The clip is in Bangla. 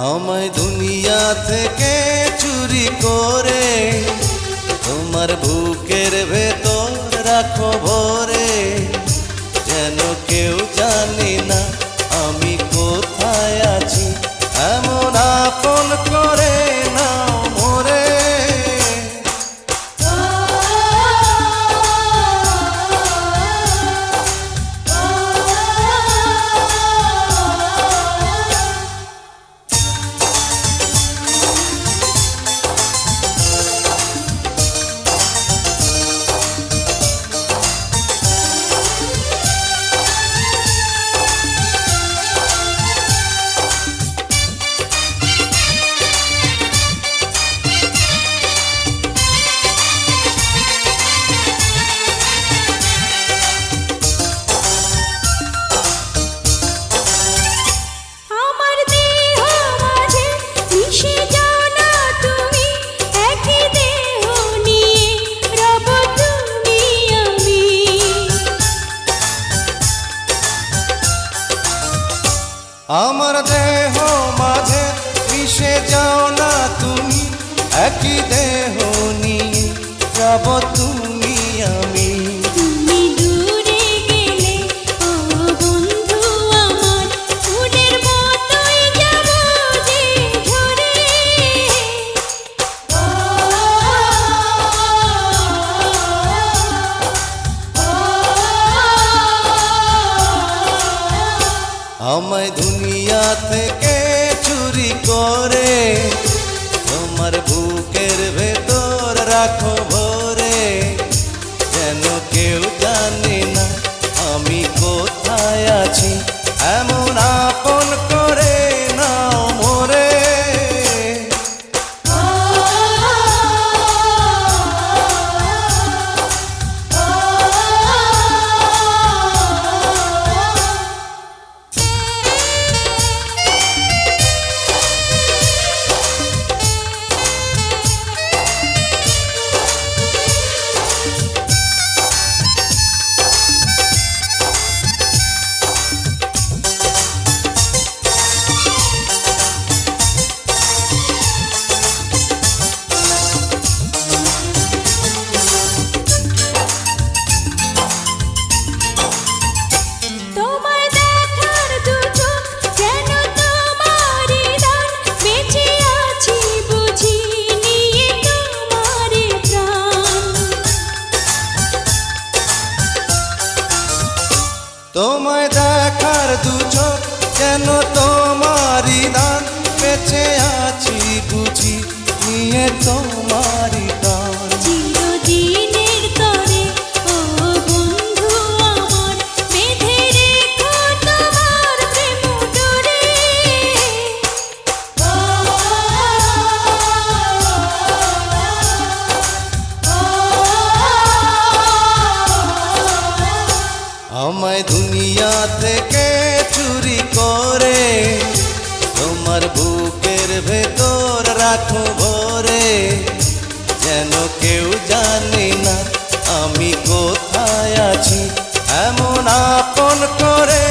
আমায় দুনিয়া থেকে চুরি করে তোমার বুকের ভেতর রাখো ভরে, যেন কেউ জানে না আমি কোথায় আছি, এমন আপন করে নাও মোরে। আমার দেহ মাঝে মিশে যাও না তুমি, একই দেহ নিয়ে যাব তুমি আমি। তুমি দূরে গেলে ও বন্ধু আমার, ফুলের মতোই যাব যে ঝরে। আমায় দুনিয়া থেকে চুরি করে তোমার বুকের ভেতর রাখো ভরে, যেন কেউ জানে না আমি কোথায় আছি, এমন আপন করে নাও মোরে। তোমায় দেখার দু চোখ যেন তোমারই দান, বেঁচে আছি বুঝি নিয়ে তোমারই গান। চিরদিনের তরে ও বন্ধু আমার, বেঁধে রেখো তোমার প্রেম ডোরে। আমায় দুনিয়া থেকে চুরি করে তোমার বুকের ভেতর রাখো ভরে, যেন কেউ জানে না আমি কোথায় আছি, এমন আপন করে